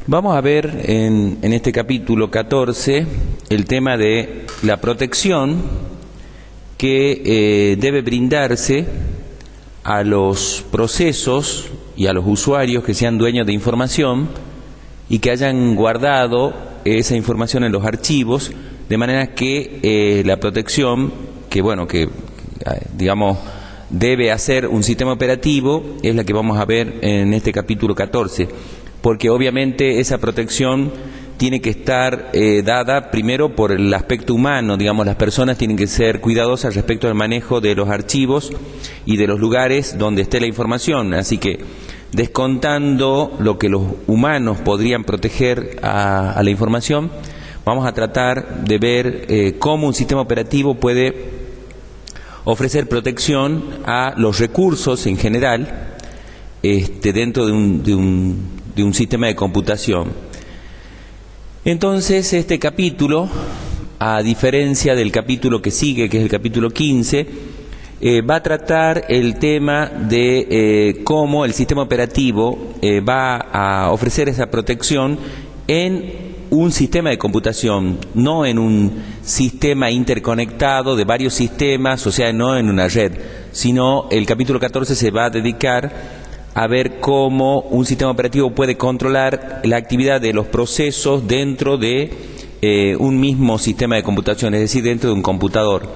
Vamos a ver en este capítulo 14 el tema de la protección que debe brindarse a los procesos y a los usuarios que sean dueños de información y que hayan guardado esa información en los archivos, de manera que la protección que digamos debe hacer un sistema operativo es la que vamos a ver en este capítulo 14, porque obviamente esa protección tiene que estar dada primero por el aspecto humano. Digamos, las personas tienen que ser cuidadosas respecto al manejo de los archivos y de los lugares donde esté la información. Así que, descontando lo que los humanos podrían proteger a la información, vamos a tratar de ver cómo un sistema operativo puede ofrecer protección a los recursos en general dentro de un sistema de computación. Entonces, este capítulo, a diferencia del capítulo que sigue, que es el capítulo 15, va a tratar el tema de cómo el sistema operativo va a ofrecer esa protección en un sistema de computación, no en un sistema interconectado de varios sistemas, o sea, no en una red, sino el capítulo 14 se va a dedicar a ver cómo un sistema operativo puede controlar la actividad de los procesos dentro de un mismo sistema de computación, es decir, dentro de un computador.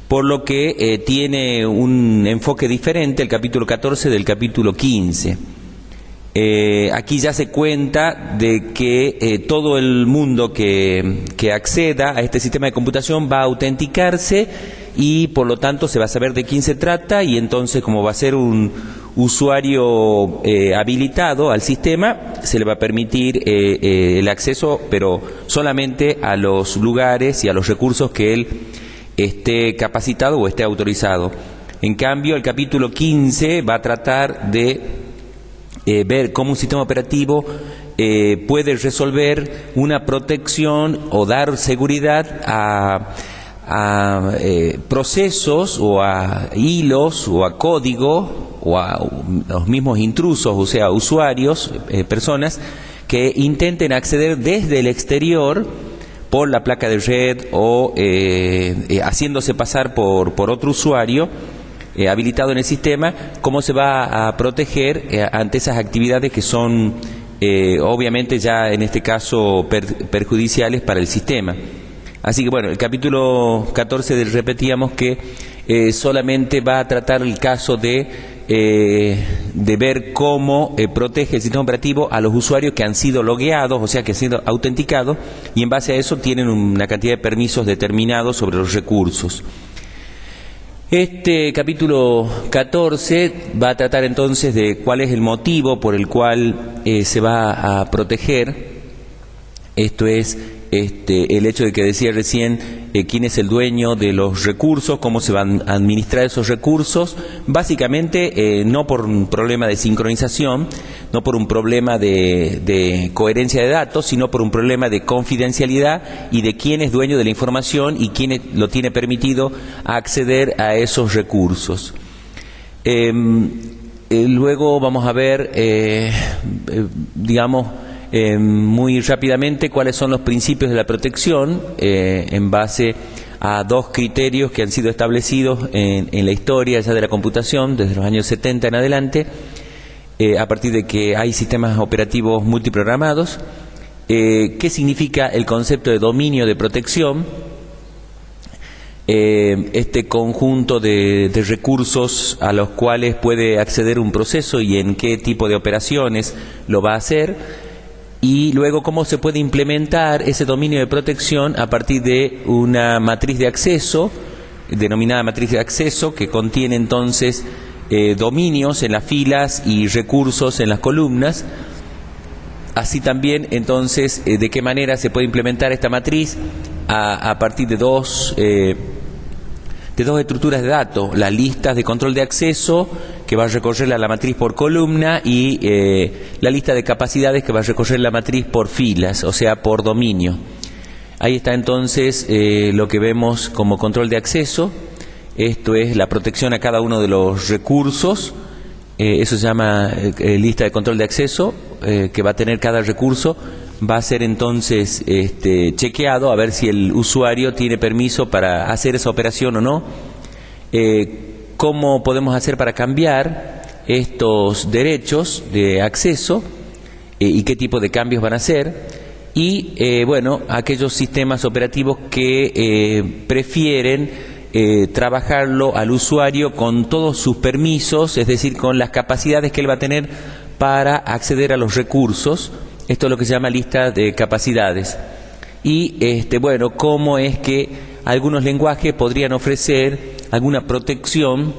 Por lo que tiene un enfoque diferente el capítulo 14 del capítulo 15. Aquí ya se cuenta de que todo el mundo que acceda a este sistema de computación va a autenticarse y por lo tanto se va a saber de quién se trata, y entonces, como va a ser un usuario habilitado al sistema, se le va a permitir el acceso, pero solamente a los lugares y a los recursos que él esté capacitado o esté autorizado. En cambio, el capítulo 15 va a tratar de ver cómo un sistema operativo puede resolver una protección o dar seguridad a procesos o a hilos o a código o a los mismos intrusos, o sea, usuarios, personas que intenten acceder desde el exterior por la placa de red o haciéndose pasar por otro usuario habilitado en el sistema. ¿Cómo se va a proteger ante esas actividades que son obviamente ya en este caso perjudiciales para el sistema? Así que bueno, el capítulo 14 repetíamos que solamente va a tratar el caso de ver cómo protege el sistema operativo a los usuarios que han sido logueados, o sea, que han sido autenticados, y en base a eso tienen una cantidad de permisos determinados sobre los recursos. Este capítulo 14 va a tratar entonces de cuál es el motivo por el cual se va a proteger. Esto es el hecho de que decía recién quién es el dueño de los recursos, cómo se van a administrar esos recursos, básicamente no por un problema de sincronización, no por un problema de coherencia de datos, sino por un problema de confidencialidad y de quién es dueño de la información y quién lo tiene permitido acceder a esos recursos. Luego vamos a ver, muy rápidamente cuáles son los principios de la protección en base a dos criterios que han sido establecidos en la historia ya de la computación desde los años 70 en adelante, a partir de que hay sistemas operativos multiprogramados. ¿Qué significa el concepto de dominio de protección? Este conjunto de recursos a los cuales puede acceder un proceso y en qué tipo de operaciones lo va a hacer. Y luego cómo se puede implementar ese dominio de protección a partir de una matriz de acceso, denominada matriz de acceso, que contiene entonces dominios en las filas y recursos en las columnas. Así también, entonces, de qué manera se puede implementar esta matriz a partir de dos estructuras de datos: las listas de control de acceso, que va a recorrer la matriz por columna, y la lista de capacidades, que va a recorrer la matriz por filas, o sea, por dominio. Ahí está entonces lo que vemos como control de acceso. Esto es la protección a cada uno de los recursos eso se llama lista de control de acceso, que va a tener cada recurso. Va a ser entonces chequeado a ver si el usuario tiene permiso para hacer esa operación o no. ¿Cómo podemos hacer para cambiar estos derechos de acceso y qué tipo de cambios van a hacer? Y bueno, aquellos sistemas operativos que prefieren trabajarlo al usuario con todos sus permisos, es decir, con las capacidades que él va a tener para acceder a los recursos. Esto es lo que se llama lista de capacidades. Y bueno, cómo es que algunos lenguajes podrían ofrecer alguna protección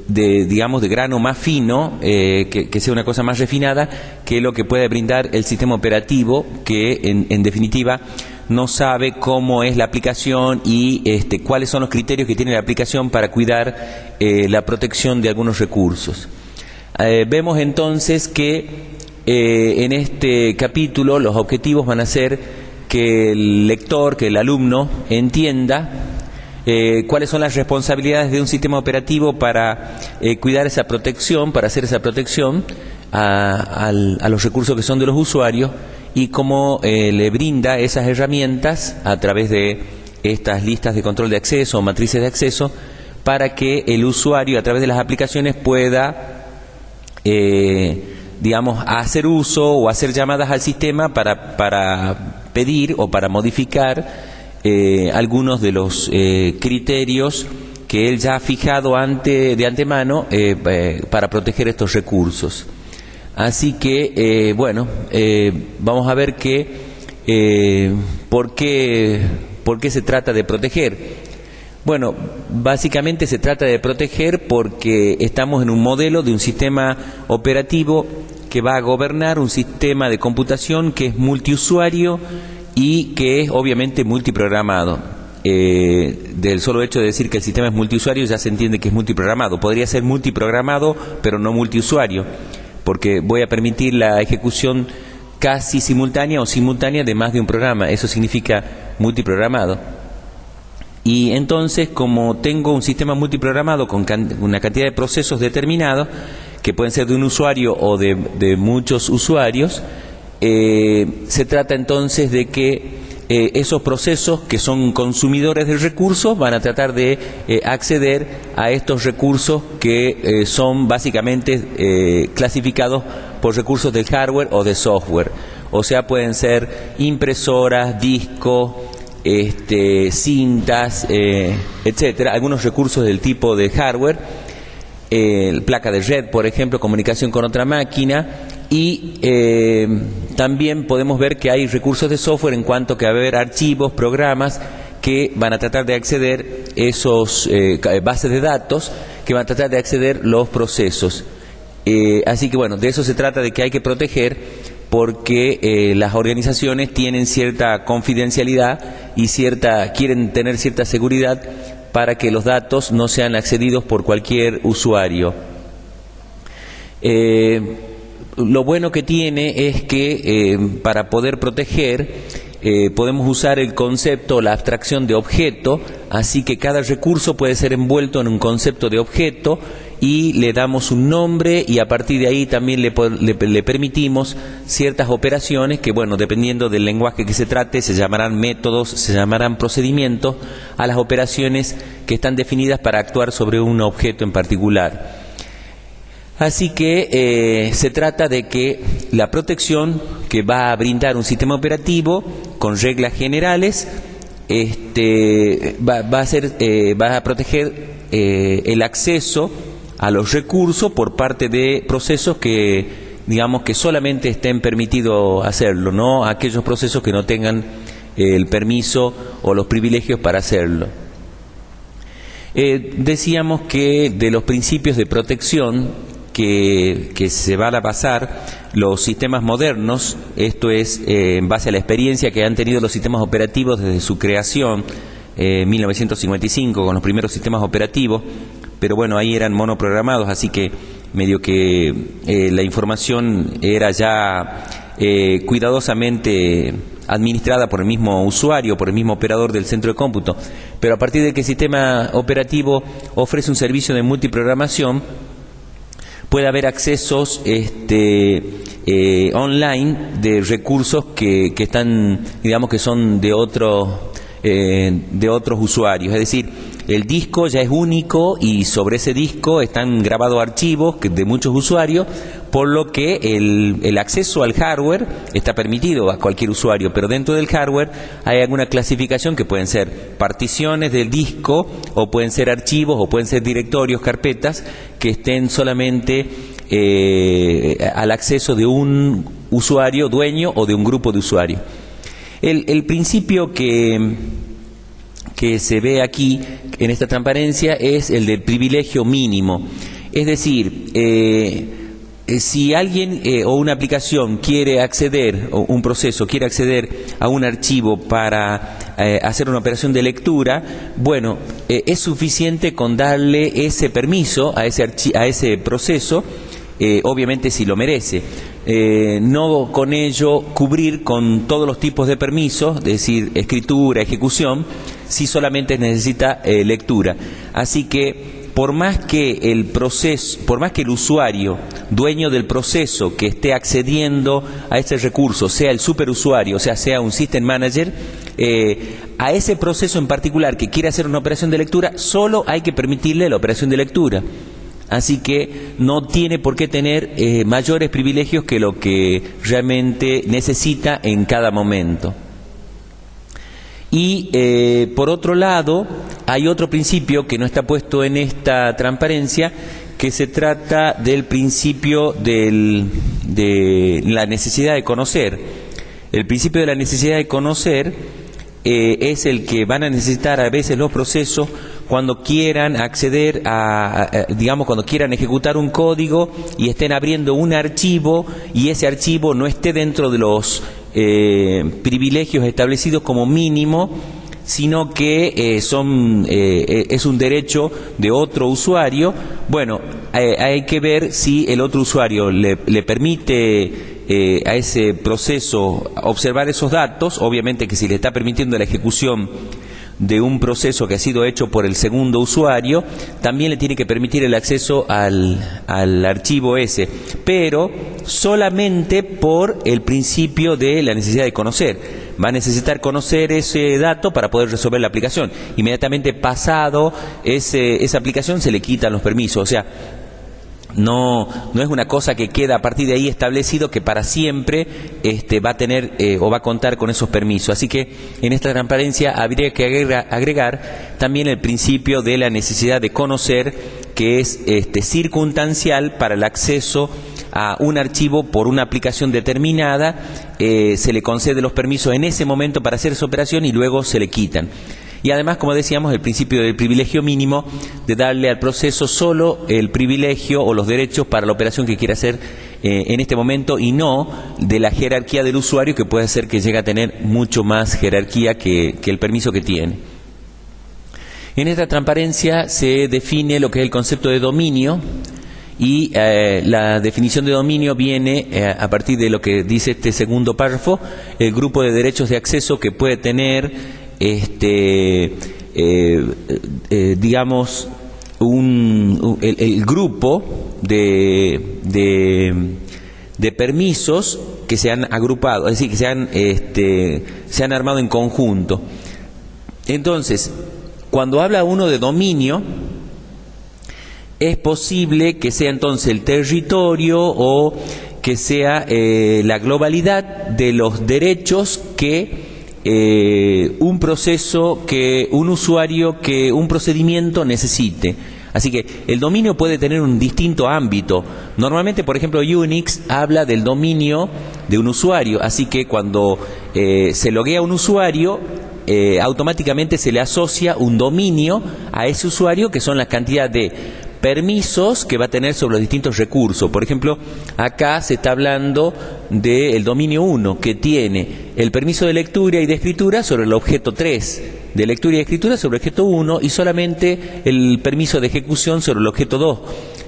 digamos de grano más fino, que sea una cosa más refinada que lo que puede brindar el sistema operativo, que en definitiva no sabe cómo es la aplicación y cuáles son los criterios que tiene la aplicación para cuidar la protección de algunos recursos. Vemos entonces que en este capítulo los objetivos van a ser que el lector, que el alumno entienda cuáles son las responsabilidades de un sistema operativo para cuidar esa protección, para hacer esa protección a los recursos que son de los usuarios, y cómo le brinda esas herramientas a través de estas listas de control de acceso o matrices de acceso, para que el usuario a través de las aplicaciones pueda digamos hacer uso o hacer llamadas al sistema para pedir o para modificar algunos de los criterios que él ya ha fijado de antemano para proteger estos recursos. Así que bueno, vamos a ver ¿por qué se trata de proteger? Bueno, básicamente se trata de proteger porque estamos en un modelo de un sistema operativo que va a gobernar un sistema de computación que es multiusuario y que es obviamente multiprogramado. Del solo hecho de decir que el sistema es multiusuario ya se entiende que es multiprogramado. Podría ser multiprogramado pero no multiusuario, porque voy a permitir la ejecución casi simultánea o simultánea de más de un programa. Eso significa multiprogramado. Y entonces, como tengo un sistema multiprogramado con una cantidad de procesos determinados, que pueden ser de un usuario o de muchos usuarios, se trata entonces de que esos procesos que son consumidores del recurso van a tratar de acceder a estos recursos que son básicamente clasificados por recursos del hardware o de software. O sea, pueden ser impresoras, discos, cintas, etcétera, algunos recursos del tipo de hardware, placa de red, por ejemplo, comunicación con otra máquina, y también podemos ver que hay recursos de software en cuanto que va a haber archivos, programas que van a tratar de acceder esos bases de datos que van a tratar de acceder los procesos. Así que bueno, de eso se trata, de que hay que proteger, porque las organizaciones tienen cierta confidencialidad y quieren tener cierta seguridad para que los datos no sean accedidos por cualquier usuario. Lo bueno que tiene es que para poder proteger podemos usar el concepto, la abstracción de objeto, así que cada recurso puede ser envuelto en un concepto de objeto y le damos un nombre, y a partir de ahí también le permitimos ciertas operaciones que, bueno, dependiendo del lenguaje que se trate, se llamarán métodos, se llamarán procedimientos a las operaciones que están definidas para actuar sobre un objeto en particular. Así que se trata de que la protección que va a brindar un sistema operativo con reglas generales va a proteger el acceso a los recursos por parte de procesos que, digamos, que solamente estén permitidos hacerlo, no aquellos procesos que no tengan el permiso o los privilegios para hacerlo. Decíamos que de los principios de protección que se van a basar los sistemas modernos, esto es en base a la experiencia que han tenido los sistemas operativos desde su creación en 1955 con los primeros sistemas operativos, pero bueno, ahí eran monoprogramados, así que medio que la información era ya cuidadosamente administrada por el mismo usuario, por el mismo operador del centro de cómputo, pero a partir de que el sistema operativo ofrece un servicio de multiprogramación, puede haber accesos online de recursos que están, digamos, que son de otros usuarios. Es decir, el disco ya es único y sobre ese disco están grabados archivos de muchos usuarios, por lo que el acceso al hardware está permitido a cualquier usuario, pero dentro del hardware hay alguna clasificación que pueden ser particiones del disco, o pueden ser archivos, o pueden ser directorios, carpetas, que estén solamente al acceso de un usuario dueño o de un grupo de usuarios. El principio que se ve aquí en esta transparencia es el del privilegio mínimo. Es decir, si alguien o una aplicación quiere acceder, o un proceso quiere acceder a un archivo para hacer una operación de lectura, bueno, es suficiente con darle ese permiso a ese proceso, obviamente si lo merece. No con ello cubrir con todos los tipos de permisos, es decir, escritura, ejecución, si solamente necesita lectura. Así que por más que el usuario, dueño del proceso que esté accediendo a este recurso, sea el superusuario, o sea un system manager, a ese proceso en particular que quiere hacer una operación de lectura, solo hay que permitirle la operación de lectura. Así que no tiene por qué tener mayores privilegios que lo que realmente necesita en cada momento. Y por otro lado, hay otro principio que no está puesto en esta transparencia, que se trata del principio de la necesidad de conocer. El principio de la necesidad de conocer es el que van a necesitar a veces los procesos cuando quieran acceder digamos, cuando quieran ejecutar un código y estén abriendo un archivo y ese archivo no esté dentro de los privilegios establecidos como mínimo, sino que es un derecho de otro usuario. Bueno, hay que ver si el otro usuario le permite a ese proceso observar esos datos. Obviamente que si le está permitiendo la ejecución de un proceso que ha sido hecho por el segundo usuario, también le tiene que permitir el acceso al archivo ese, pero solamente por el principio de la necesidad de conocer. Va a necesitar conocer ese dato para poder resolver la aplicación. Inmediatamente pasado esa aplicación se le quitan los permisos. O sea, no es una cosa que queda a partir de ahí establecido que para siempre va a tener o va a contar con esos permisos. Así que en esta transparencia habría que agregar también el principio de la necesidad de conocer, que es circunstancial para el acceso a un archivo por una aplicación determinada. Se le concede los permisos en ese momento para hacer esa operación y luego se le quitan. Y además, como decíamos, el principio del privilegio mínimo, de darle al proceso solo el privilegio o los derechos para la operación que quiera hacer en este momento, y no de la jerarquía del usuario, que puede ser que llegue a tener mucho más jerarquía que el permiso que tiene. En esta transparencia se define lo que es el concepto de dominio, y la definición de dominio viene a partir de lo que dice este segundo párrafo: el grupo de derechos de acceso que puede tener digamos el grupo de permisos que se han agrupado, es decir, que se han armado en conjunto. Entonces, cuando habla uno de dominio, es posible que sea entonces el territorio o que sea la globalidad de los derechos que un proceso, que un usuario, que un procedimiento necesite. Así que el dominio puede tener un distinto ámbito. Normalmente, por ejemplo, Unix habla del dominio de un usuario, así que cuando se loguea un usuario, automáticamente se le asocia un dominio a ese usuario, que son la cantidad de permisos que va a tener sobre los distintos recursos. Por ejemplo, acá se está hablando del dominio 1, que tiene el permiso de lectura y de escritura sobre el objeto 3, de lectura y de escritura sobre el objeto 1, y solamente el permiso de ejecución sobre el objeto 2.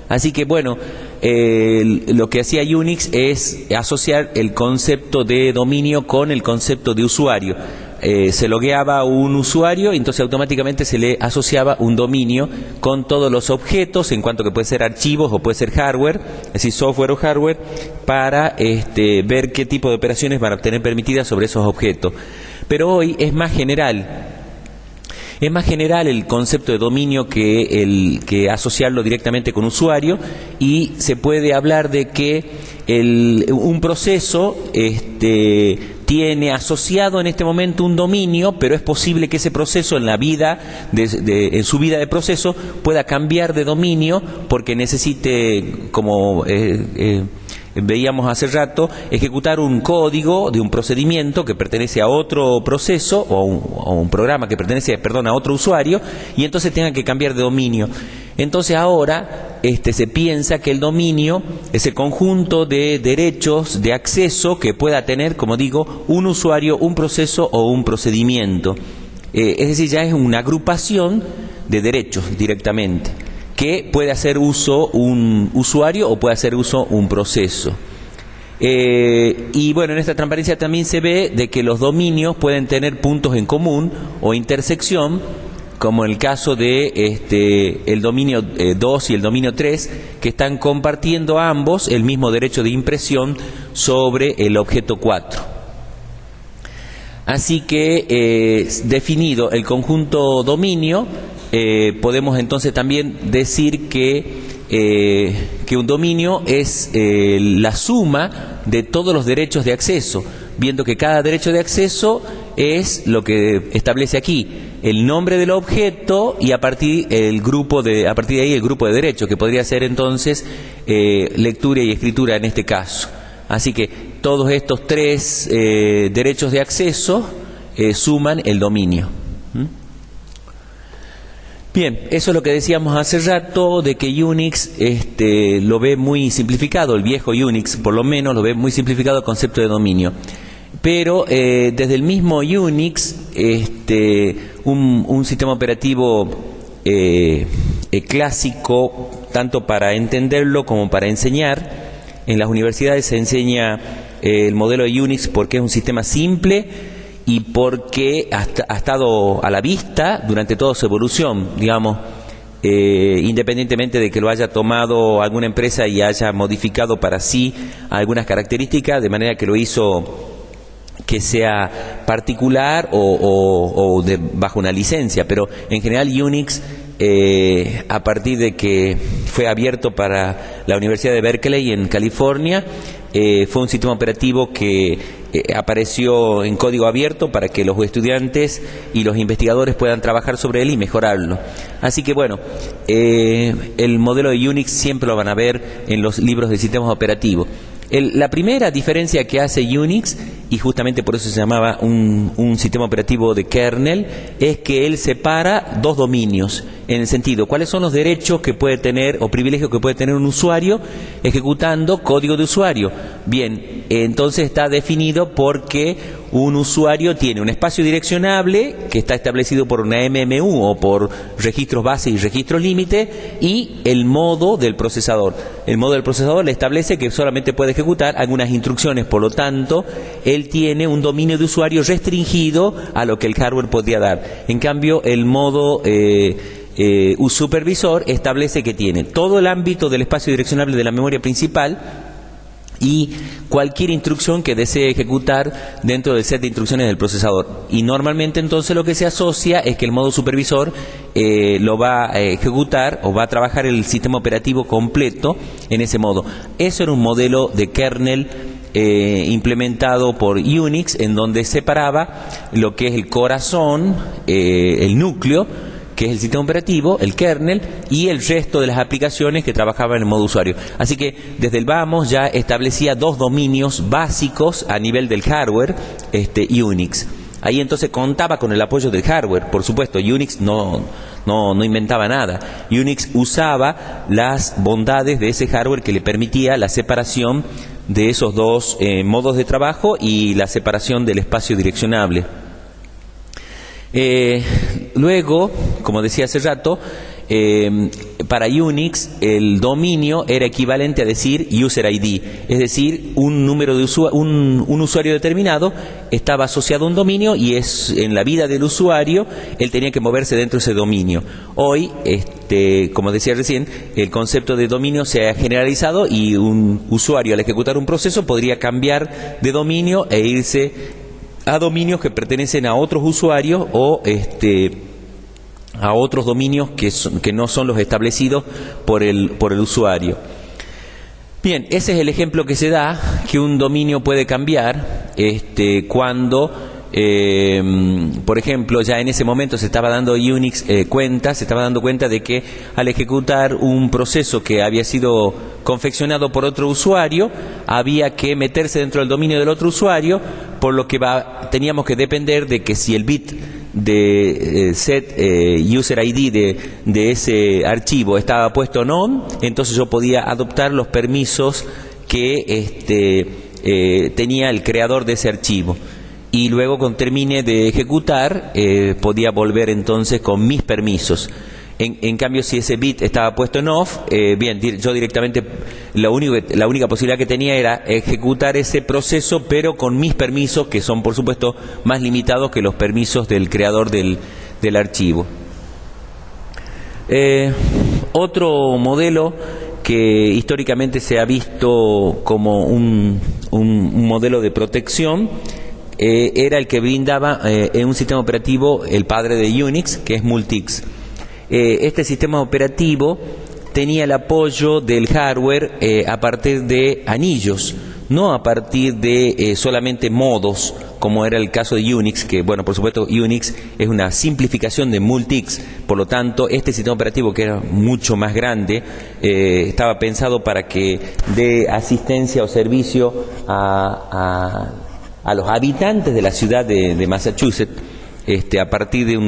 Así que bueno, lo que hacía Unix es asociar el concepto de dominio con el concepto de usuario. Se logueaba un usuario y entonces automáticamente se le asociaba un dominio con todos los objetos, en cuanto que puede ser archivos o puede ser hardware, es decir, software o hardware, para ver qué tipo de operaciones van a tener permitidas sobre esos objetos. Pero hoy es más general. Es más general el concepto de dominio que asociarlo directamente con usuario, y se puede hablar de que un proceso tiene asociado en este momento un dominio, pero es posible que ese proceso en la vida, en su vida de proceso, pueda cambiar de dominio porque necesite, como veíamos hace rato, ejecutar un código de un procedimiento que pertenece a otro proceso o un programa que pertenece, a otro usuario, y entonces tenga que cambiar de dominio. Entonces ahora se piensa que el dominio es el conjunto de derechos de acceso que pueda tener, como digo, un usuario, un proceso o un procedimiento. Es decir, ya es una agrupación de derechos directamente, que puede hacer uso un usuario o puede hacer uso un proceso. Y bueno, en esta transparencia también se ve de que los dominios pueden tener puntos en común o intersección, como en el caso de el dominio 2 y el dominio 3, que están compartiendo ambos el mismo derecho de impresión sobre el objeto 4. Así que, definido el conjunto dominio, podemos entonces también decir que un dominio es la suma de todos los derechos de acceso, viendo que cada derecho de acceso es lo que establece aquí, el nombre del objeto y a partir de ahí el grupo de derechos, que podría ser entonces lectura y escritura en este caso. Así que todos estos tres derechos de acceso suman el dominio. Bien, eso es lo que decíamos hace rato, de que Unix lo ve muy simplificado, el viejo Unix por lo menos lo ve muy simplificado el concepto de dominio. Pero desde el mismo Unix, un sistema operativo clásico, tanto para entenderlo como para enseñar, en las universidades se enseña el modelo de Unix porque es un sistema simple y porque ha estado a la vista durante toda su evolución, digamos, independientemente de que lo haya tomado alguna empresa y haya modificado para sí algunas características, de manera que lo hizo que sea particular o bajo una licencia, pero en general Unix, a partir de que fue abierto para la Universidad de Berkeley en California, fue un sistema operativo que apareció en código abierto para que los estudiantes y los investigadores puedan trabajar sobre él y mejorarlo. Así que bueno, el modelo de Unix siempre lo van a ver en los libros de sistemas operativos. La primera diferencia que hace Unix, y justamente por eso se llamaba un sistema operativo de kernel, es que él separa dos dominios, en el sentido, ¿cuáles son los derechos que puede tener o privilegios que puede tener un usuario ejecutando código de usuario? Bien, entonces está definido porque un usuario tiene un espacio direccionable que está establecido por una MMU o por registros base y registros límite, y el modo del procesador. El modo del procesador le establece que solamente puede ejecutar algunas instrucciones, por lo tanto, él tiene un dominio de usuario restringido a lo que el hardware podría dar. En cambio, el modo supervisor establece que tiene todo el ámbito del espacio direccionable de la memoria principal y cualquier instrucción que desee ejecutar dentro del set de instrucciones del procesador. Y normalmente entonces lo que se asocia es que el modo supervisor lo va a ejecutar o va a trabajar el sistema operativo completo en ese modo. Eso era un modelo de kernel implementado por Unix, en donde separaba lo que es el corazón, el núcleo, que es el sistema operativo, el kernel, y el resto de las aplicaciones que trabajaban en modo usuario. Así que desde el vamos ya establecía dos dominios básicos a nivel del hardware, Unix. Ahí entonces contaba con el apoyo del hardware, por supuesto. Unix no inventaba nada. Unix usaba las bondades de ese hardware que le permitía la separación de esos dos modos de trabajo y la separación del espacio direccionable. Luego, como decía hace rato, para Unix el dominio era equivalente a decir user ID, es decir, un número de un usuario determinado estaba asociado a un dominio y en la vida del usuario él tenía que moverse dentro de ese dominio. Hoy, como decía recién, el concepto de dominio se ha generalizado y un usuario al ejecutar un proceso podría cambiar de dominio e irse a dominios que pertenecen a otros usuarios o a otros dominios que no son los establecidos por el usuario. Bien, ese es el ejemplo que se da, que un dominio puede cambiar cuando, por ejemplo, ya en ese momento se estaba dando Unix cuenta de que al ejecutar un proceso que había sido confeccionado por otro usuario, había que meterse dentro del dominio del otro usuario, por lo que teníamos que depender de que si el bit de set user ID de ese archivo estaba puesto o no, entonces yo podía adoptar los permisos que tenía el creador de ese archivo. Y luego cuando termine de ejecutar, podía volver entonces con mis permisos. En cambio, si ese bit estaba puesto en off, bien, yo directamente la única posibilidad que tenía era ejecutar ese proceso, pero con mis permisos, que son por supuesto más limitados que los permisos del creador del archivo. Otro modelo que históricamente se ha visto como un modelo de protección era el que brindaba en un sistema operativo el padre de Unix, que es Multics. Este sistema operativo tenía el apoyo del hardware a partir de anillos, no a partir de solamente modos, como era el caso de Unix, que bueno, por supuesto Unix es una simplificación de Multics, por lo tanto este sistema operativo, que era mucho más grande, estaba pensado para que dé asistencia o servicio a los habitantes de la ciudad de Massachusetts, a partir de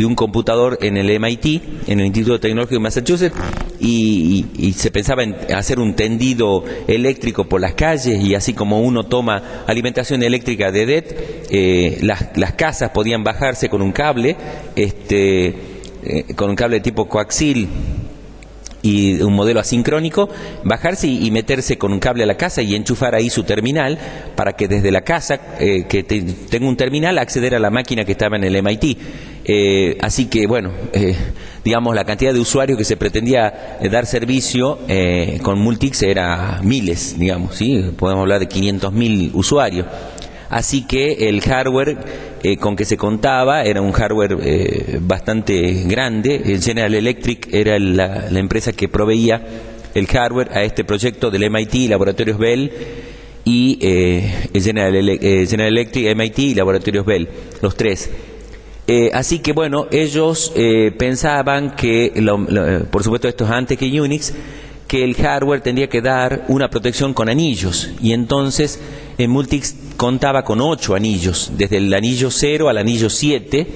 un computador en el MIT, en el Instituto Tecnológico de Massachusetts, y se pensaba en hacer un tendido eléctrico por las calles, y así como uno toma alimentación eléctrica de DET, las casas podían bajarse con un cable, tipo coaxil y un modelo asincrónico, bajarse y meterse con un cable a la casa y enchufar ahí su terminal para que desde la casa, que tenga un terminal, acceder a la máquina que estaba en el MIT. Así que, bueno, digamos, la cantidad de usuarios que se pretendía dar servicio con Multics era miles, digamos, ¿sí? Podemos hablar de 500.000 usuarios. Así que el hardware con que se contaba era un hardware bastante grande. General Electric era la empresa que proveía el hardware a este proyecto del MIT, Laboratorios Bell, y General Electric, MIT y Laboratorios Bell, los tres. Así que bueno, ellos pensaban que, por supuesto esto es antes que Unix, que el hardware tendría que dar una protección con anillos, y entonces Multics contaba con 8 anillos, desde el anillo 0 al anillo 7,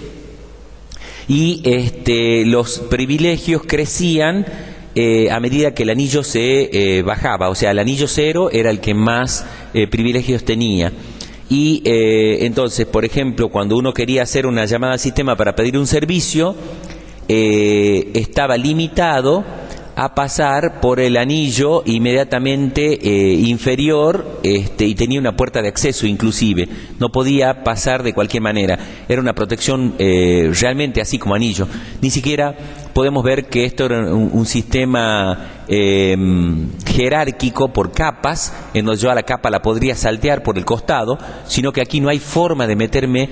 y los privilegios crecían a medida que el anillo se bajaba, o sea, el anillo 0 era el que más privilegios tenía. Y entonces, por ejemplo, cuando uno quería hacer una llamada al sistema para pedir un servicio, estaba limitado a pasar por el anillo inmediatamente inferior, y tenía una puerta de acceso inclusive, no podía pasar de cualquier manera, era una protección realmente así como anillo. Ni siquiera podemos ver que esto era un sistema jerárquico por capas, en donde yo a la capa la podría saltear por el costado, sino que aquí no hay forma de meterme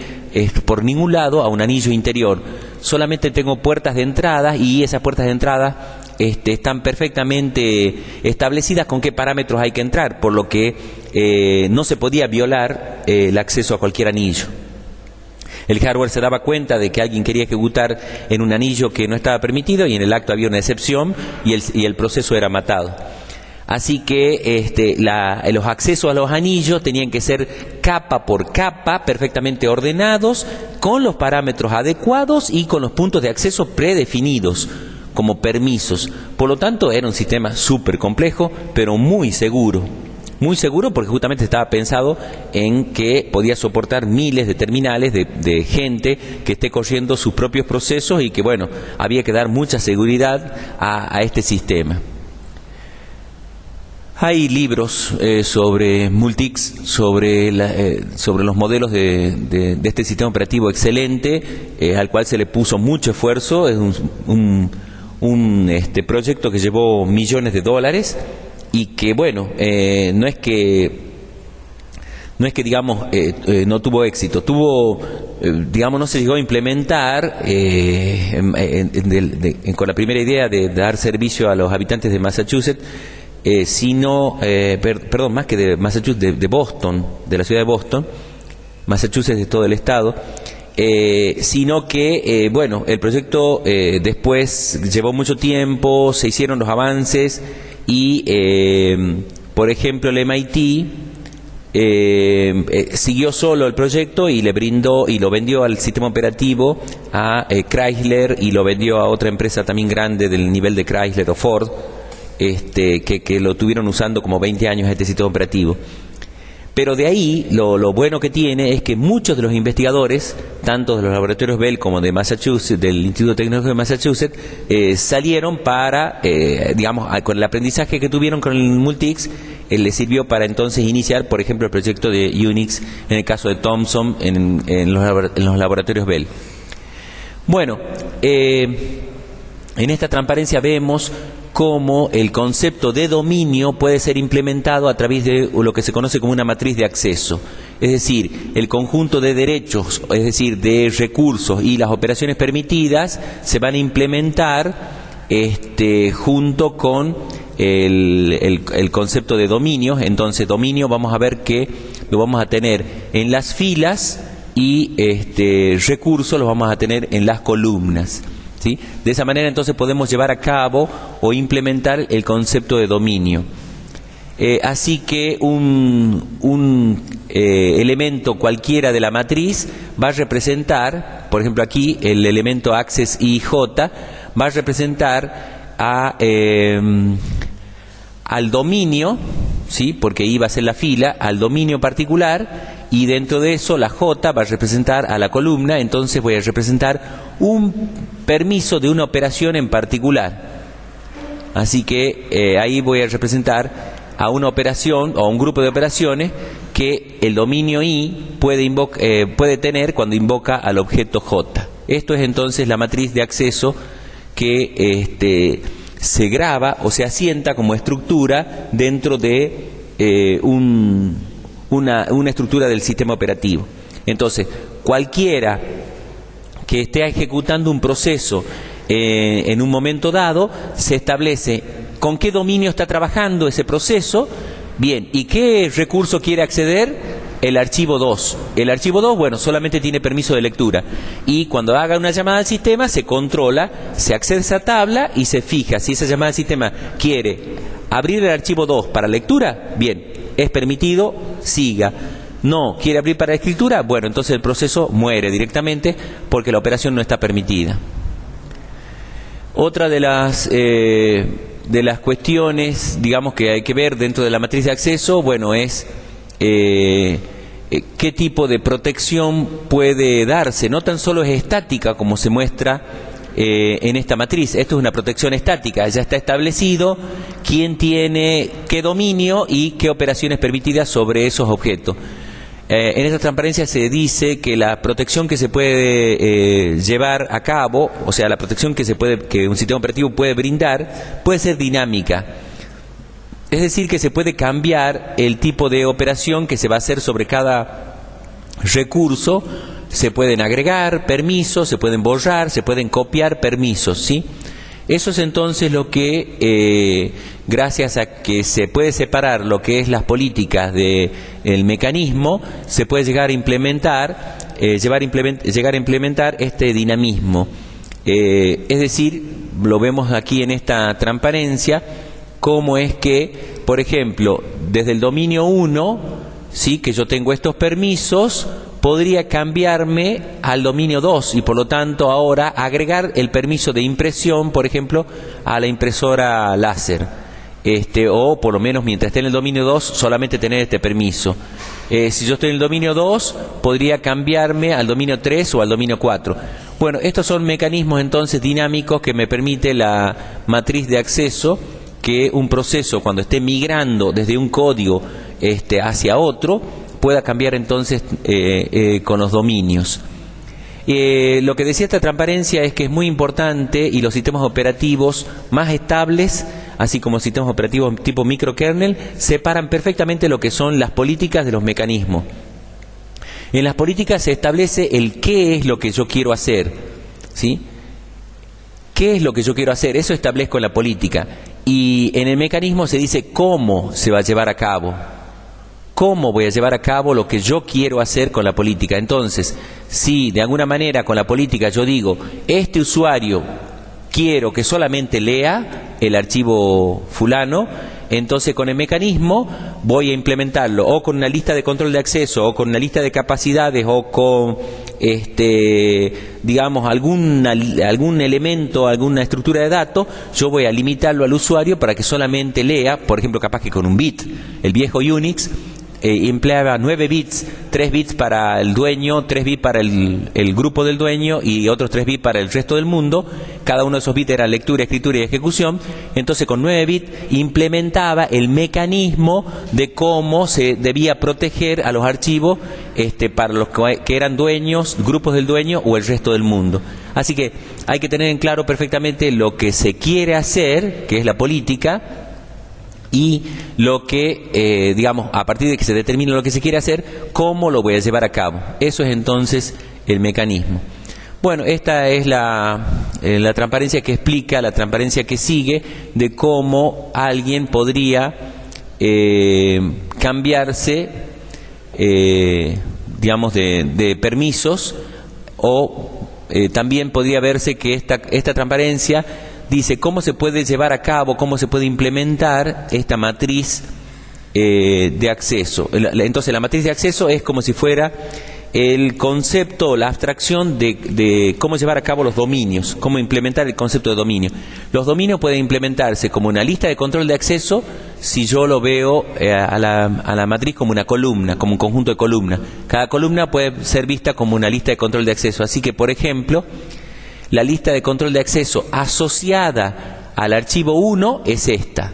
por ningún lado a un anillo interior, solamente tengo puertas de entrada, y esas puertas de entrada están perfectamente establecidas con qué parámetros hay que entrar, por lo que no se podía violar el acceso a cualquier anillo. El hardware se daba cuenta de que alguien quería ejecutar en un anillo que no estaba permitido, y en el acto había una excepción, y el proceso era matado. Así que los accesos a los anillos tenían que ser capa por capa, perfectamente ordenados, con los parámetros adecuados y con los puntos de acceso predefinidos como permisos. Por lo tanto, era un sistema súper complejo, pero muy seguro. Muy seguro porque justamente estaba pensado en que podía soportar miles de terminales de gente que esté corriendo sus propios procesos y que, bueno, había que dar mucha seguridad a este sistema. Hay libros sobre Multics, sobre los modelos de este sistema operativo excelente, al cual se le puso mucho esfuerzo. Es un proyecto que llevó millones de dólares y que, bueno, no es que digamos no tuvo éxito, digamos, no se llegó a implementar con la primera idea de dar servicio a los habitantes de Massachusetts, más que de Massachusetts, de Boston, de la ciudad de Boston. Massachusetts es todo el estado, sino que, bueno, el proyecto después llevó mucho tiempo, se hicieron los avances y, por ejemplo, el MIT siguió solo el proyecto y le brindó y lo vendió al sistema operativo a Chrysler, y lo vendió a otra empresa también grande del nivel de Chrysler o Ford, que lo tuvieron usando como 20 años este sistema operativo. Pero de ahí, lo bueno que tiene es que muchos de los investigadores, tanto de los laboratorios Bell como de Massachusetts, del Instituto Tecnológico de Massachusetts, salieron para, digamos, con el aprendizaje que tuvieron con el Multics, les sirvió para entonces iniciar, por ejemplo, el proyecto de Unix, en el caso de Thomson, en los laboratorios Bell. Bueno, en esta transparencia vemos cómo el concepto de dominio puede ser implementado a través de lo que se conoce como una matriz de acceso. Es decir, el conjunto de derechos, es decir, de recursos y las operaciones permitidas se van a implementar junto con el concepto de dominio. Entonces, dominio vamos a ver que lo vamos a tener en las filas y recursos los vamos a tener en las columnas, ¿sí? De esa manera entonces podemos llevar a cabo o implementar el concepto de dominio. Así que un elemento cualquiera de la matriz va a representar, por ejemplo aquí el elemento access IJ va a representar al dominio, ¿sí? Porque I va a ser la fila, al dominio particular, y dentro de eso la J va a representar a la columna. Entonces voy a representar un permiso de una operación en particular. Así que ahí voy a representar a una operación o a un grupo de operaciones que el dominio I puede tener cuando invoca al objeto J. Esto es entonces la matriz de acceso que se graba o se asienta como estructura dentro de una estructura del sistema operativo. Entonces, cualquiera que esté ejecutando un proceso en un momento dado, se establece con qué dominio está trabajando ese proceso, bien, y qué recurso quiere acceder. El archivo 2. El archivo 2, bueno, solamente tiene permiso de lectura. Y cuando haga una llamada al sistema, se controla, se accede a esa tabla y se fija si esa llamada al sistema quiere abrir el archivo 2 para lectura, bien, es permitido, siga. No quiere abrir para escritura, bueno, entonces el proceso muere directamente porque la operación no está permitida. Otra de las cuestiones, digamos, que hay que ver dentro de la matriz de acceso, bueno, es qué tipo de protección puede darse. No tan solo es estática como se muestra en esta matriz. Esto es una protección estática, ya está establecido quién tiene qué dominio y qué operaciones permitidas sobre esos objetos. En esta transparencia se dice que la protección que se puede llevar a cabo, o sea, la protección que un sistema operativo puede brindar, puede ser dinámica. Es decir, que se puede cambiar el tipo de operación que se va a hacer sobre cada recurso. Se pueden agregar permisos, se pueden borrar, se pueden copiar permisos, ¿sí? Eso es entonces lo que, gracias a que se puede separar lo que es las políticas del mecanismo, se puede llegar a implementar, llegar a implementar este dinamismo. Es decir, lo vemos aquí en esta transparencia, cómo es que, por ejemplo, desde el dominio 1, ¿sí?, que yo tengo estos permisos, podría cambiarme al dominio 2 y por lo tanto ahora agregar el permiso de impresión, por ejemplo, a la impresora láser. o por lo menos mientras esté en el dominio 2 solamente tener este permiso. Si yo estoy en el dominio 2 podría cambiarme al dominio 3 o al dominio 4. Bueno, estos son mecanismos entonces dinámicos que me permite la matriz de acceso, que un proceso cuando esté migrando desde un código hacia otro pueda cambiar entonces con los dominios. Lo que decía esta transparencia es que es muy importante, y los sistemas operativos más estables, así como sistemas operativos tipo microkernel, separan perfectamente lo que son las políticas de los mecanismos. En las políticas se establece el qué es lo que yo quiero hacer, ¿sí? ¿Qué es lo que yo quiero hacer? Eso establezco en la política. Y en el mecanismo se dice cómo se va a llevar a cabo. ¿Cómo voy a llevar a cabo lo que yo quiero hacer con la política? Entonces, si de alguna manera con la política yo digo, este usuario quiero que solamente lea el archivo fulano, entonces con el mecanismo voy a implementarlo o con una lista de control de acceso, o con una lista de capacidades, o con digamos algún elemento, alguna estructura de datos. Yo voy a limitarlo al usuario para que solamente lea, por ejemplo, capaz que con un bit. El viejo Unix empleaba 9 bits, 3 bits para el dueño, 3 bits para el grupo del dueño y otros 3 bits para el resto del mundo. Cada uno de esos bits era lectura, escritura y ejecución. Entonces con 9 bits implementaba el mecanismo de cómo se debía proteger a los archivos para los que eran dueños, grupos del dueño o el resto del mundo. Así que hay que tener en claro perfectamente lo que se quiere hacer, que es la política, y lo que, digamos, a partir de que se determine lo que se quiere hacer, cómo lo voy a llevar a cabo. Eso es entonces el mecanismo. Bueno, esta es la transparencia que explica, la transparencia que sigue de cómo alguien podría cambiarse, digamos, de permisos, o también podría verse que esta transparencia dice cómo se puede llevar a cabo, cómo se puede implementar esta matriz de acceso. Entonces la matriz de acceso es como si fuera el concepto, la abstracción de cómo llevar a cabo los dominios, cómo implementar el concepto de dominio. Los dominios pueden implementarse como una lista de control de acceso si yo lo veo a la matriz como una columna, como un conjunto de columnas. Cada columna puede ser vista como una lista de control de acceso. Así que, por ejemplo, la lista de control de acceso asociada al archivo 1 es esta,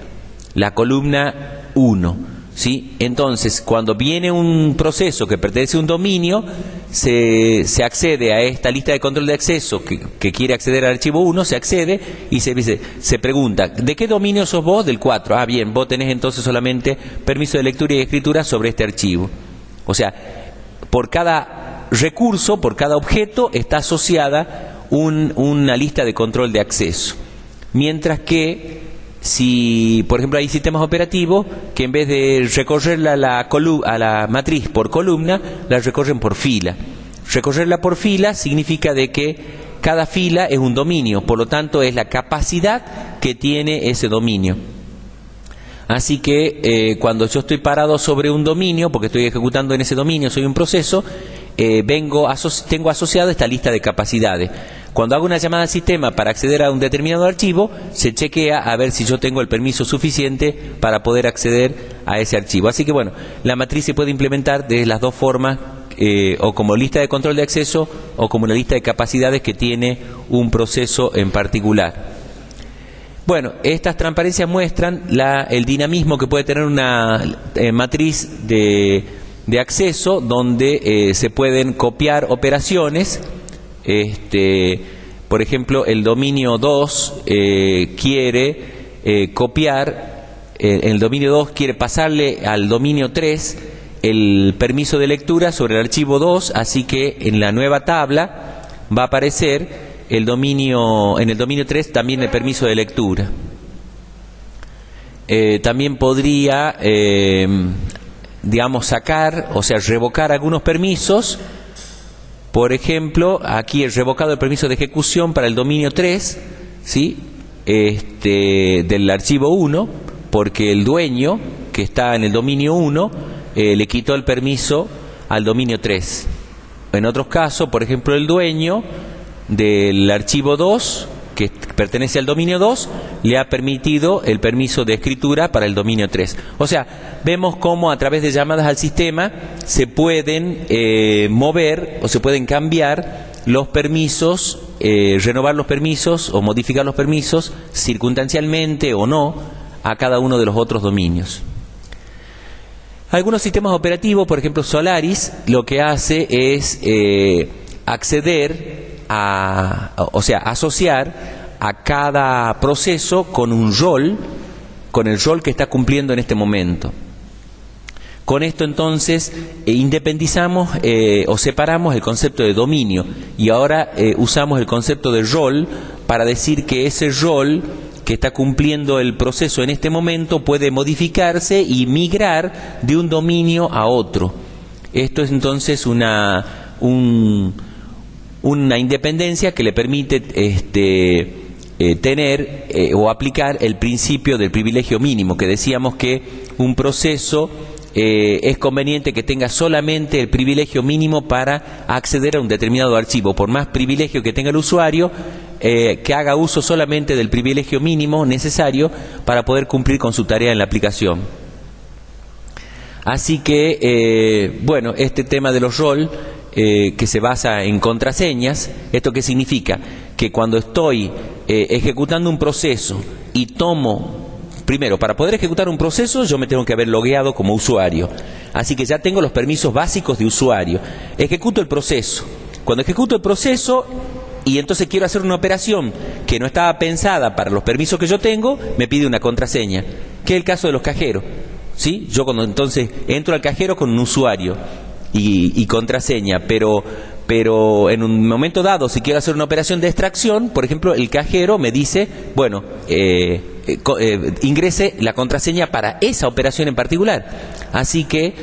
la columna 1, ¿sí? Entonces, cuando viene un proceso que pertenece a un dominio, se accede a esta lista de control de acceso que quiere acceder al archivo 1, se accede y se pregunta, ¿de qué dominio sos vos? Del 4. Ah, bien, vos tenés entonces solamente permiso de lectura y escritura sobre este archivo. O sea, por cada recurso, por cada objeto, está asociada una lista de control de acceso. Mientras que si, por ejemplo, hay sistemas operativos que en vez de recorrerla a la matriz por columna, la recorren por fila. Recorrerla por fila significa de que cada fila es un dominio, por lo tanto es la capacidad que tiene ese dominio. Así que cuando yo estoy parado sobre un dominio, porque estoy ejecutando en ese dominio, soy un proceso, tengo asociado esta lista de capacidades. Cuando hago una llamada al sistema para acceder a un determinado archivo, se chequea a ver si yo tengo el permiso suficiente para poder acceder a ese archivo. Así que bueno, la matriz se puede implementar de las dos formas, o como lista de control de acceso o como una lista de capacidades que tiene un proceso en particular. Bueno, estas transparencias muestran el dinamismo que puede tener una matriz de acceso donde se pueden copiar operaciones. Por ejemplo, el dominio 2 quiere copiar, el dominio 2 quiere pasarle al dominio 3 el permiso de lectura sobre el archivo 2, así que en la nueva tabla va a aparecer en el dominio 3 también el permiso de lectura. También podría, digamos, sacar, o sea, revocar algunos permisos. Por ejemplo, aquí he revocado el permiso de ejecución para el dominio 3, ¿sí? Del archivo 1, porque el dueño, que está en el dominio 1, le quitó el permiso al dominio 3. En otros casos, por ejemplo, el dueño del archivo 2, que pertenece al dominio 2, le ha permitido el permiso de escritura para el dominio 3. O sea, vemos cómo a través de llamadas al sistema se pueden mover o se pueden cambiar los permisos, renovar los permisos o modificar los permisos circunstancialmente o no a cada uno de los otros dominios. Algunos sistemas operativos, por ejemplo Solaris, lo que hace es acceder o sea, asociar a cada proceso con un rol, con el rol que está cumpliendo en este momento. Con esto entonces independizamos o separamos el concepto de dominio y ahora usamos el concepto de rol para decir que ese rol que está cumpliendo el proceso en este momento puede modificarse y migrar de un dominio a otro. Esto es entonces una independencia que le permite tener o aplicar el principio del privilegio mínimo, que decíamos que un proceso es conveniente que tenga solamente el privilegio mínimo para acceder a un determinado archivo. Por más privilegio que tenga el usuario, que haga uso solamente del privilegio mínimo necesario para poder cumplir con su tarea en la aplicación. Así que, bueno, este tema de los roles que se basa en contraseñas, ¿esto qué significa? Que cuando estoy ejecutando un proceso y tomo... Primero, para poder ejecutar un proceso yo me tengo que haber logueado como usuario. Así que ya tengo los permisos básicos de usuario. Ejecuto el proceso. Cuando ejecuto el proceso y entonces quiero hacer una operación que no estaba pensada para los permisos que yo tengo, me pide una contraseña, que es el caso de los cajeros. ¿Sí? Yo cuando entonces entro al cajero con un usuario y contraseña, pero en un momento dado, si quiero hacer una operación de extracción, por ejemplo, el cajero me dice, bueno, ingrese la contraseña para esa operación en particular. Así que,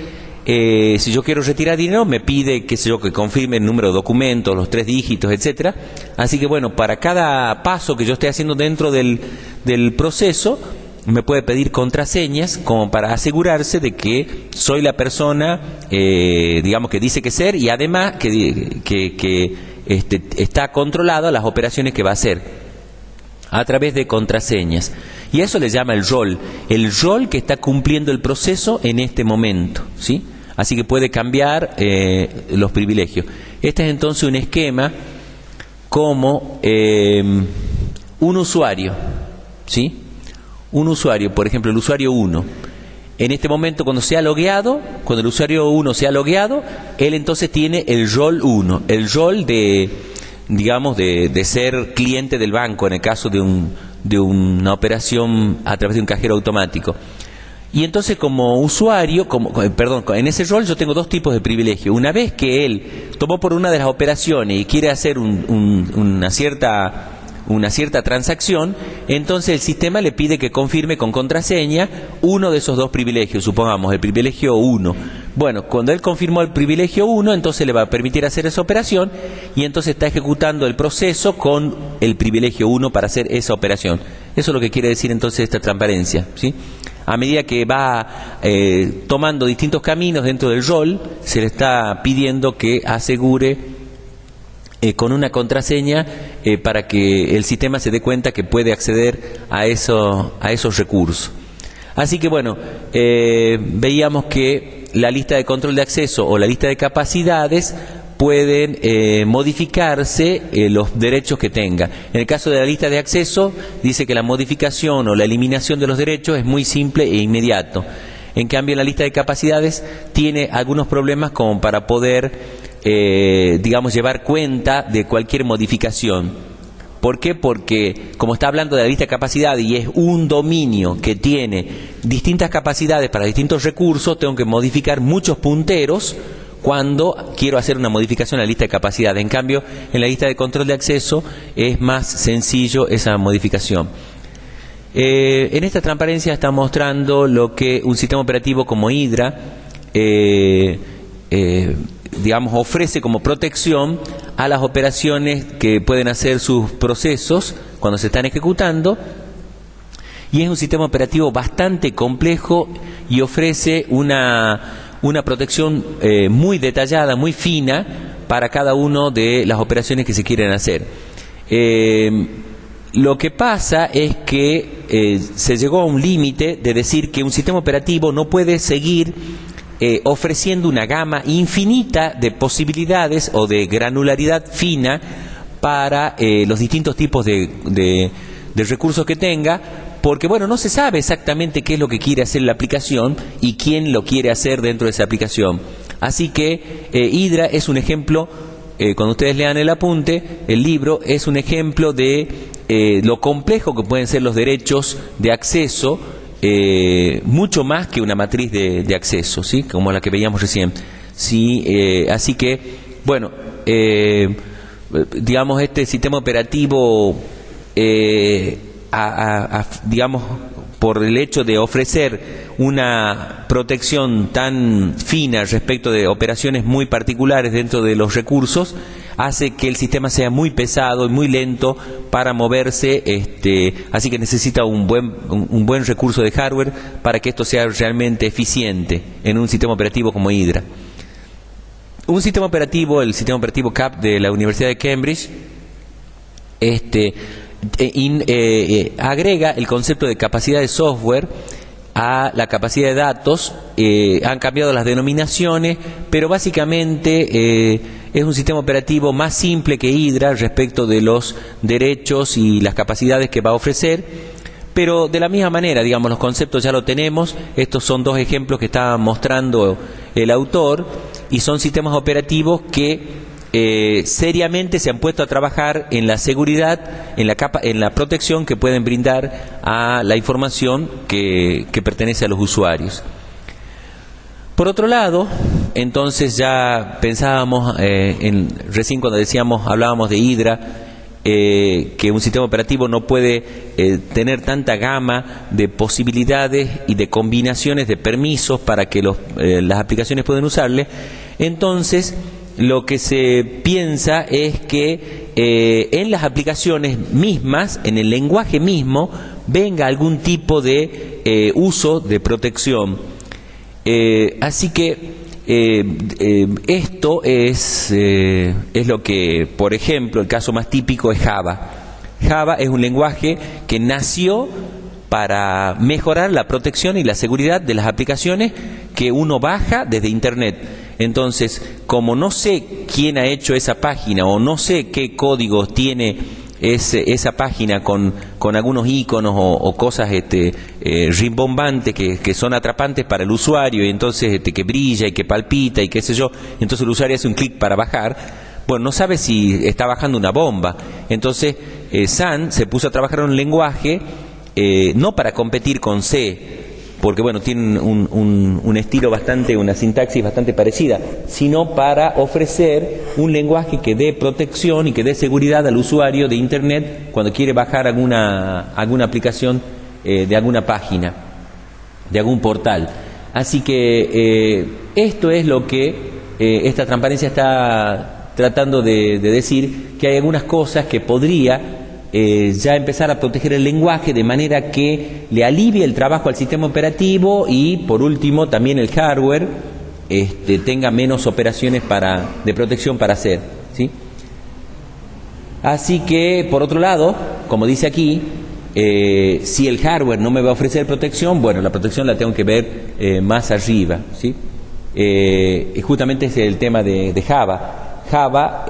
si yo quiero retirar dinero, me pide, qué sé yo, que confirme el número de documentos, los 3 dígitos, etcétera. Así que, bueno, para cada paso que yo esté haciendo dentro del proceso, me puede pedir contraseñas como para asegurarse de que soy la persona, digamos, que dice que ser, y además que está controlada las operaciones que va a hacer a través de contraseñas. Y eso le llama el rol que está cumpliendo el proceso en este momento, ¿sí? Así que puede cambiar los privilegios. Este es entonces un esquema como un usuario, ¿sí? Un usuario, por ejemplo, el usuario 1. En este momento, cuando el usuario 1 se ha logueado, él entonces tiene el rol 1, el rol de, digamos, de ser cliente del banco, en el caso de una operación a través de un cajero automático. Y entonces como usuario, en ese rol yo tengo 2 tipos de privilegio. Una vez que él tomó por una de las operaciones y quiere hacer una cierta transacción, entonces el sistema le pide que confirme con contraseña uno de esos 2 privilegios, supongamos el privilegio 1. Bueno, cuando él confirmó el privilegio 1, entonces le va a permitir hacer esa operación y entonces está ejecutando el proceso con el privilegio 1 para hacer esa operación. Eso es lo que quiere decir entonces esta transparencia, ¿sí? A medida que va tomando distintos caminos dentro del rol, se le está pidiendo que asegure con una contraseña para que el sistema se dé cuenta que puede acceder a esos recursos. Así que bueno, veíamos que la lista de control de acceso o la lista de capacidades pueden modificarse los derechos que tenga. En el caso de la lista de acceso, dice que la modificación o la eliminación de los derechos es muy simple e inmediato. En cambio, en la lista de capacidades tiene algunos problemas como para poder digamos, llevar cuenta de cualquier modificación. ¿Por qué? Porque como está hablando de la lista de capacidades y es un dominio que tiene distintas capacidades para distintos recursos, tengo que modificar muchos punteros cuando quiero hacer una modificación a la lista de capacidades. En cambio, en la lista de control de acceso es más sencillo esa modificación. En esta transparencia está mostrando lo que un sistema operativo como Hydra digamos, ofrece como protección a las operaciones que pueden hacer sus procesos cuando se están ejecutando, y es un sistema operativo bastante complejo y ofrece una protección muy detallada, muy fina para cada una de las operaciones que se quieren hacer. Lo que pasa es que se llegó a un límite de decir que un sistema operativo no puede seguir ofreciendo una gama infinita de posibilidades o de granularidad fina para los distintos tipos de recursos que tenga, porque bueno, no se sabe exactamente qué es lo que quiere hacer la aplicación y quién lo quiere hacer dentro de esa aplicación. Así que Hydra es un ejemplo, cuando ustedes lean el apunte, el libro es un ejemplo de lo complejo que pueden ser los derechos de acceso, mucho más que una matriz de acceso, ¿sí? Como la que veíamos recién. Sí, así que, bueno, digamos, este sistema operativo, digamos, por el hecho de ofrecer una protección tan fina respecto de operaciones muy particulares dentro de los recursos, hace que el sistema sea muy pesado y muy lento para moverse, así que necesita un buen recurso de hardware para que esto sea realmente eficiente en un sistema operativo como Hydra. Un sistema operativo, el sistema operativo CAP de la Universidad de Cambridge, agrega el concepto de capacidad de software a la capacidad de datos. Han cambiado las denominaciones, pero básicamente es un sistema operativo más simple que Hydra respecto de los derechos y las capacidades que va a ofrecer, pero de la misma manera, digamos, los conceptos ya lo tenemos. Estos son dos ejemplos que estaba mostrando el autor, y son sistemas operativos que seriamente se han puesto a trabajar en la seguridad, en la protección que pueden brindar a la información que pertenece a los usuarios. Por otro lado, entonces ya pensábamos, recién cuando hablábamos de Hydra, que un sistema operativo no puede tener tanta gama de posibilidades y de combinaciones de permisos para que las aplicaciones puedan usarle. Entonces, lo que se piensa es que en las aplicaciones mismas, en el lenguaje mismo, venga algún tipo de uso de protección. Así que esto es lo que, por ejemplo, el caso más típico es Java. Java es un lenguaje que nació para mejorar la protección y la seguridad de las aplicaciones que uno baja desde Internet. Entonces, como no sé quién ha hecho esa página o no sé qué códigos tiene esa página con algunos iconos o cosas rimbombantes que son atrapantes para el usuario, y entonces que brilla y que palpita y qué sé yo, entonces el usuario hace un clic para bajar, bueno, no sabe si está bajando una bomba. Entonces Sun se puso a trabajar en un lenguaje no para competir con C, porque bueno, tienen un estilo una sintaxis bastante parecida, sino para ofrecer un lenguaje que dé protección y que dé seguridad al usuario de Internet cuando quiere bajar alguna aplicación de alguna página, de algún portal. Así que esto es lo que esta transparencia está tratando de decir, que hay algunas cosas que podría ya empezar a proteger el lenguaje de manera que le alivie el trabajo al sistema operativo, y por último también el hardware tenga menos operaciones de protección para hacer, ¿sí? Así que, por otro lado, como dice aquí, si el hardware no me va a ofrecer protección, bueno, la protección la tengo que ver más arriba, ¿sí? Justamente ese es el tema de Java. Java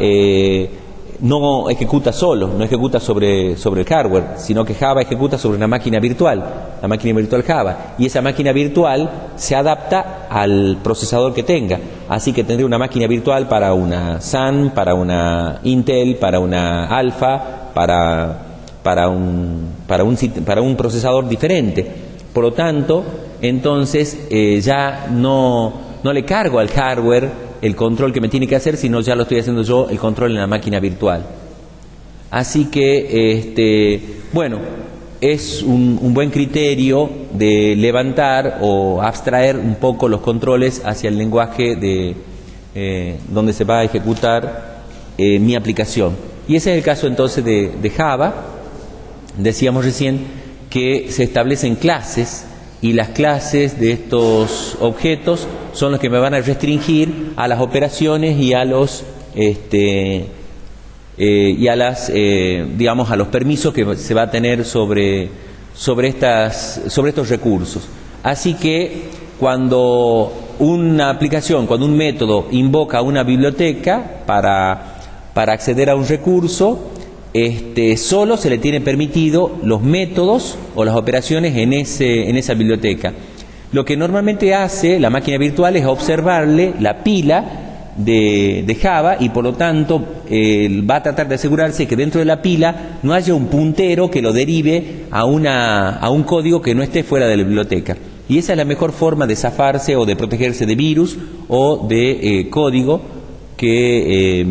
no ejecuta solo, no ejecuta sobre el hardware, sino que Java ejecuta sobre una máquina virtual, la máquina virtual Java, y esa máquina virtual se adapta al procesador que tenga. Así que tendré una máquina virtual para una Sun, para una Intel, para una Alpha, para un procesador diferente. Por lo tanto, entonces ya no le cargo al hardware el control que me tiene que hacer, sino ya lo estoy haciendo yo, el control en la máquina virtual. Así que, bueno, es un buen criterio de levantar o abstraer un poco los controles hacia el lenguaje donde se va a ejecutar mi aplicación. Y ese es el caso entonces de Java. Decíamos recién que se establecen clases, y las clases de estos objetos son los que me van a restringir a las operaciones y a los y a digamos, a los permisos que se va a tener sobre estos recursos. Así que cuando una aplicación, cuando un método invoca una biblioteca para acceder a un recurso, solo se le tiene permitido los métodos o las operaciones en esa biblioteca. Lo que normalmente hace la máquina virtual es observarle la pila de Java y por lo tanto va a tratar de asegurarse que dentro de la pila no haya un puntero que lo derive a un código que no esté fuera de la biblioteca. Y esa es la mejor forma de zafarse o de protegerse de virus o de código que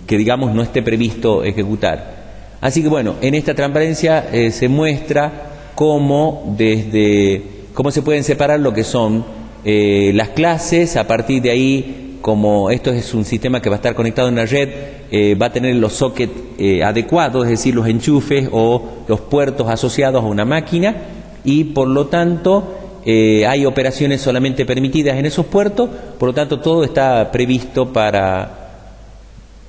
digamos no esté previsto ejecutar. Así que bueno, en esta transparencia se muestra cómo se pueden separar lo que son las clases. A partir de ahí, como esto es un sistema que va a estar conectado en la red, va a tener los sockets adecuados, es decir, los enchufes o los puertos asociados a una máquina, y por lo tanto hay operaciones solamente permitidas en esos puertos, por lo tanto todo está previsto para